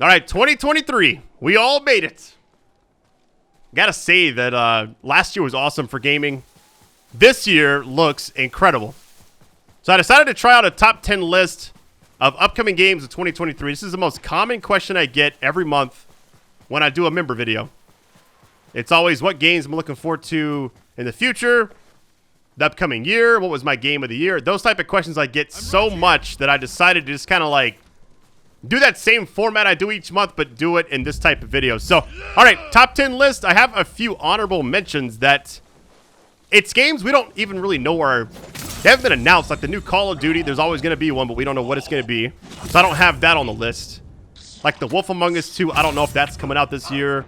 All right, 2023. We all made it. Gotta say that last year was awesome for gaming. This year looks incredible. So I decided to try out a top 10 list of upcoming games of 2023. This is the most common question I get every month when I do a member video. It's always what games I'm looking forward to in the future, the upcoming year, what was my game of the year. Those type of questions I get so much that I decided to just kind of like do that same format I do each month, but do it in this type of video. So, all right, top 10 list. I have a few honorable mentions that it's games we don't even really know are, they haven't been announced. Like the new Call of Duty, there's always going to be one, but we don't know what it's going to be. So I don't have that on the list. Like the Wolf Among Us 2, I don't know if that's coming out this year.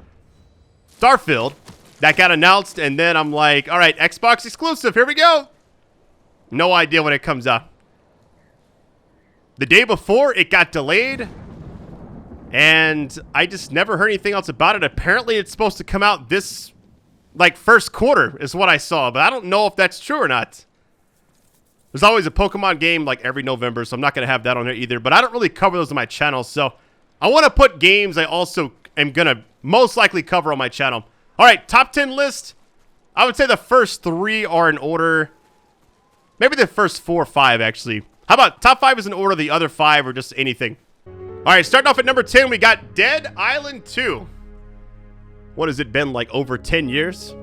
Starfield, that got announced, and then I'm like, all right, Xbox exclusive, here we go. No idea when it comes out. The day before, it got delayed, and I just never heard anything else about it. Apparently, it's supposed to come out this, like, first quarter is what I saw, but I don't know if that's true or not. There's always a Pokemon game, like, every November, so I'm not going to have that on there either, but I don't really cover those on my channel, so I want to put games I also am going to most likely cover on my channel. All right, top 10 list. I would say the first 3 are in order. Maybe the first 4 or 5, actually. How about top 5 is in order, the other 5 or just anything? All right, starting off at number 10, we got Dead Island 2. What has it been, like over 10 years?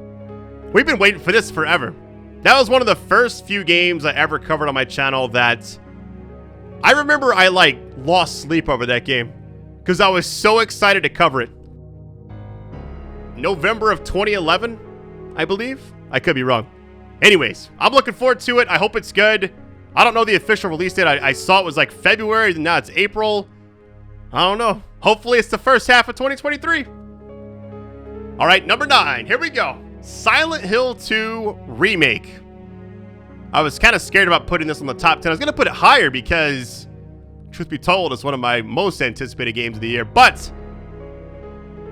We've been waiting for this forever. That was one of the first few games I ever covered on my channel that I remember I, like, lost sleep over that game because I was so excited to cover it. November of 2011, I believe. I could be wrong. Anyways, I'm looking forward to it. I hope it's good. I don't know the official release date. I saw it was like February, now it's April. I don't know. Hopefully it's the first half of 2023. All right, number 9. Here we go. Silent Hill 2 Remake. I was kind of scared about putting this on the top 10. I was going to put it higher because, truth be told, it's one of my most anticipated games of the year. But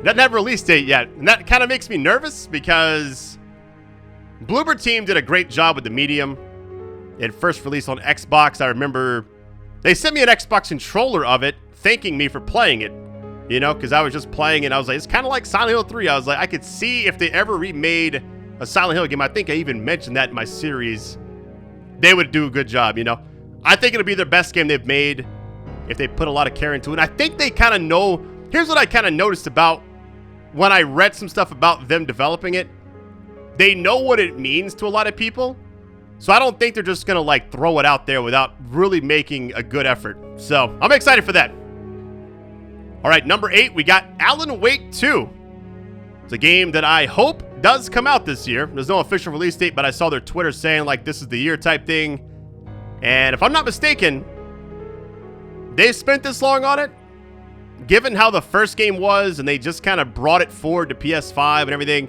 it doesn't have a release date yet. And that kind of makes me nervous because Bloober Team did a great job with the medium. It first released on Xbox. I remember they sent me an Xbox controller of it, thanking me for playing it. You know, because I was just playing it. I was like, it's kind of like Silent Hill 3. I was like, I could see if they ever remade a Silent Hill game. I think I even mentioned that in my series. They would do a good job, you know. I think it'll be their best game they've made if they put a lot of care into it. And I think they kind of know. Here's what I kind of noticed about when I read some stuff about them developing it. They know what it means to a lot of people. So I don't think they're just going to like throw it out there without really making a good effort. So I'm excited for that. All right, number 8, we got Alan Wake 2. It's a game that I hope does come out this year. There's no official release date, but I saw their Twitter saying like this is the year type thing. And if I'm not mistaken, they spent this long on it. Given how the first game was and they just kind of brought it forward to PS5 and everything,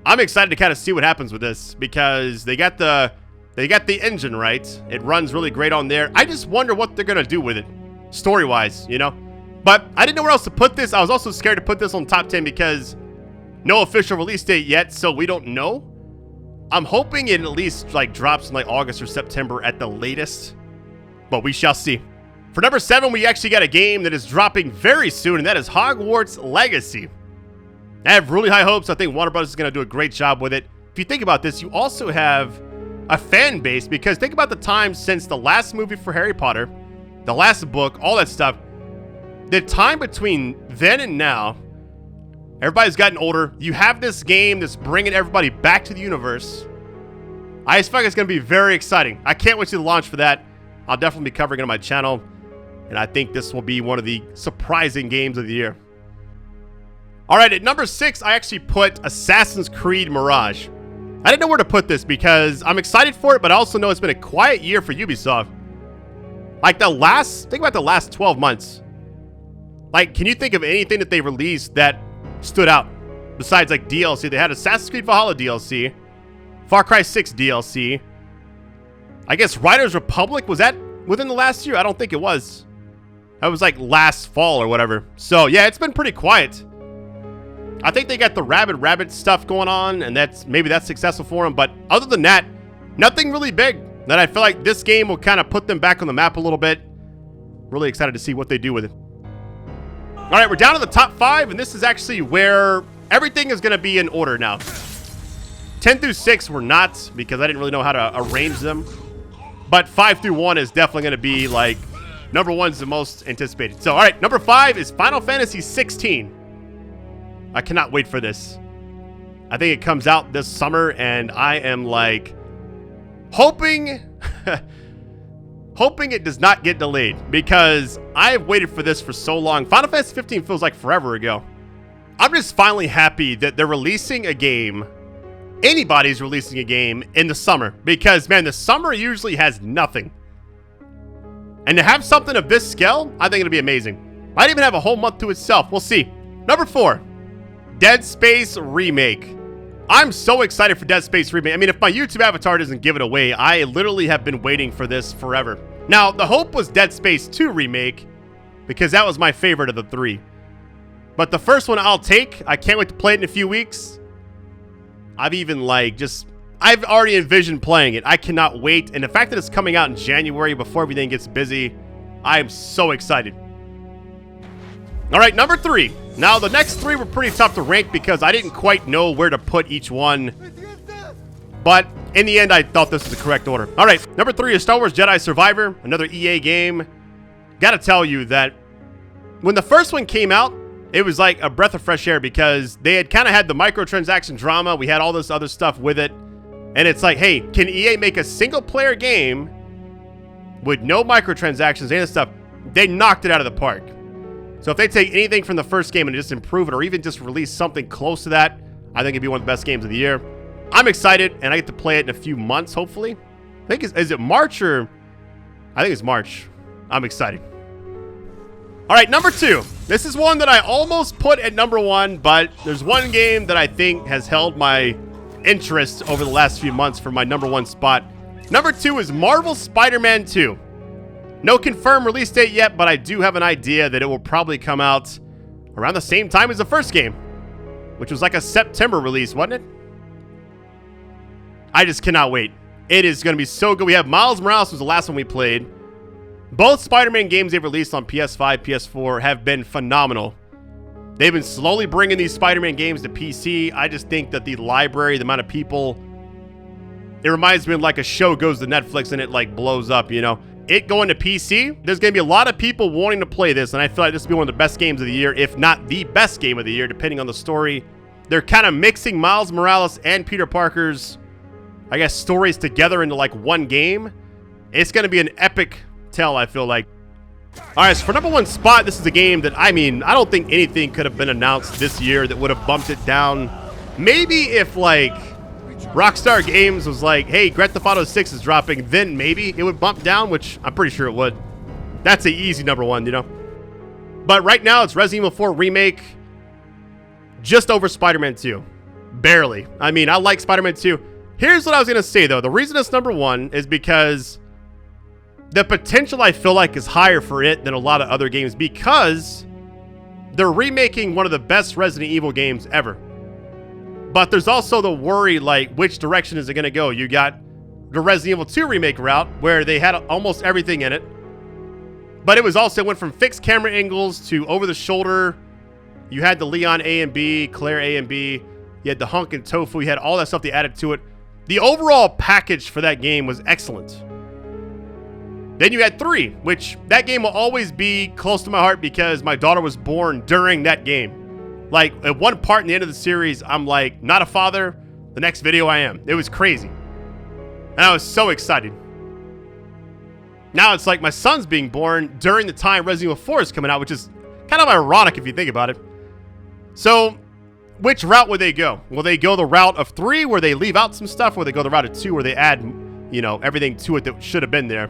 I'm excited to kind of see what happens with this because they got the engine right. It runs really great on there. I just wonder what they're going to do with it story-wise, you know? But I didn't know where else to put this. I was also scared to put this on top 10 because no official release date yet, so we don't know. I'm hoping it at least like drops in like August or September at the latest, but we shall see. For number 7, we actually got a game that is dropping very soon, and that is Hogwarts Legacy. I have really high hopes. I think Warner Bros. Is going to do a great job with it. If you think about this, you also have a fan base because think about the time since the last movie for Harry Potter, the last book, all that stuff. The time between then and now, everybody's gotten older. You have this game that's bringing everybody back to the universe. I just feel like it's going to be very exciting. I can't wait to launch for that. I'll definitely be covering it on my channel. And I think this will be one of the surprising games of the year. All right, at number 6, I actually put Assassin's Creed Mirage. I didn't know where to put this because I'm excited for it, but I also know it's been a quiet year for Ubisoft. Like think about the last 12 months. Like, can you think of anything that they released that stood out besides like DLC? They had Assassin's Creed Valhalla DLC, Far Cry 6 DLC. I guess Riders Republic, was that within the last year? I don't think it was. That was like last fall or whatever. So yeah, it's been pretty quiet. I think they got the Rabbit stuff going on, and maybe that's successful for them. But other than that, nothing really big that I feel like this game will kind of put them back on the map a little bit. Really excited to see what they do with it. All right, we're down to the top 5, and this is actually where everything is going to be in order now. 10 through 6 were not, because I didn't really know how to arrange them. But 5 through 1 is definitely going to be, like, number 1 is the most anticipated. So, all right, number 5 is Final Fantasy 16. I cannot wait for this. I think it comes out this summer, and I am, like, hoping hoping it does not get delayed, because I have waited for this for so long. Final Fantasy 15 feels like forever ago. I'm just finally happy that they're releasing a game. Anybody's releasing a game in the summer, because, man, the summer usually has nothing. And to have something of this scale, I think it'll be amazing. Might even have a whole month to itself. We'll see. Number 4, Dead Space Remake. I'm so excited for Dead Space Remake. I mean, if my YouTube avatar doesn't give it away, I literally have been waiting for this forever. Now, the hope was Dead Space 2 Remake, because that was my favorite of the 3. But the first one I'll take. I can't wait to play it in a few weeks. I've even, like, I've already envisioned playing it. I cannot wait. And the fact that it's coming out in January before everything gets busy, I am so excited. All right, number 3. Now, the next 3 were pretty tough to rank because I didn't quite know where to put each one. But in the end, I thought this was the correct order. All right, number 3 is Star Wars Jedi Survivor, another EA game. Gotta tell you that when the first one came out, it was like a breath of fresh air because they had kind of had the microtransaction drama. We had all this other stuff with it. And it's like, hey, can EA make a single-player game with no microtransactions and stuff? They knocked it out of the park. So if they take anything from the first game and just improve it or even just release something close to that, I think it'd be one of the best games of the year. I'm excited, and I get to play it in a few months, hopefully. I think is it March or... I think it's March. I'm excited. All right, number 2. This is one that I almost put at number 1, but there's one game that I think has held my interest over the last few months for my number 1 spot. Number 2 is Marvel Spider-Man 2. No confirmed release date yet, but I do have an idea that it will probably come out around the same time as the first game, which was like a September release, wasn't it? I just cannot wait. It is going to be so good. We have Miles Morales, was the last one we played. Both Spider-Man games they've released on PS5, PS4 have been phenomenal. They've been slowly bringing these Spider-Man games to PC. I just think that the library, the amount of people, it reminds me of like a show goes to Netflix and it like blows up, you know? It going to PC, there's going to be a lot of people wanting to play this, and I feel like this will be one of the best games of the year, if not the best game of the year, depending on the story. They're kind of mixing Miles Morales and Peter Parker's, I guess, stories together into like one game. It's going to be an epic tale, I feel like. All right, so for number 1 spot, this is a game that, I mean, I don't think anything could have been announced this year that would have bumped it down. Maybe if, like, Rockstar Games was like, hey, Grand Theft Auto 6 is dropping, then maybe it would bump down, which I'm pretty sure it would. That's an easy number 1, you know? But right now, it's Resident Evil 4 Remake, just over Spider-Man 2. Barely. I mean, I like Spider-Man 2. Here's what I was going to say, though. The reason it's number 1 is because the potential, I feel like, is higher for it than a lot of other games because they're remaking one of the best Resident Evil games ever. But there's also the worry, like, which direction is it going to go? You got the Resident Evil 2 remake route where they had almost everything in it. But it was also, it went from fixed camera angles to over the shoulder. You had the Leon A and B, Claire A and B. You had the Hunk and Tofu. You had all that stuff they added to it. The overall package for that game was excellent. Then you had 3, which that game will always be close to my heart because my daughter was born during that game. Like, at one part in the end of the series, I'm like, not a father. The next video, I am. It was crazy. And I was so excited. Now it's like my son's being born during the time Resident Evil 4 is coming out, which is kind of ironic if you think about it. So, which route would they go? Will they go the route of 3 where they leave out some stuff, or will they go the route of 2 where they add, you know, everything to it that should have been there?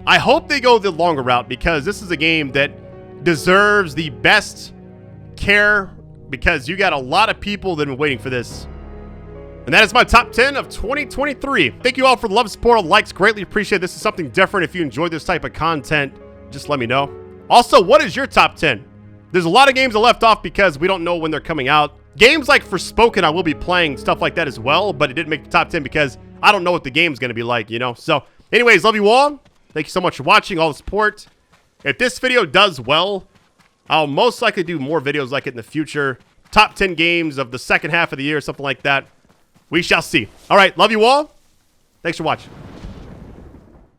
I hope they go the longer route because this is a game that deserves the best care because you got a lot of people that have been waiting for this. And that is my top 10 of 2023. Thank you all for the love, support, all the likes. Greatly appreciate this. Is something different. If you enjoyed this type of content, just let me know. Also, what is your top 10? There's a lot of games I left off because we don't know when they're coming out. Games like Forspoken, I will be playing stuff like that as well, but it didn't make the top 10 because I don't know what the game's going to be like, you know? So, anyways, love you all. Thank you so much for watching, all the support. If this video does well, I'll most likely do more videos like it in the future. Top 10 games of the second half of the year, something like that. We shall see. All right, love you all. Thanks for watching.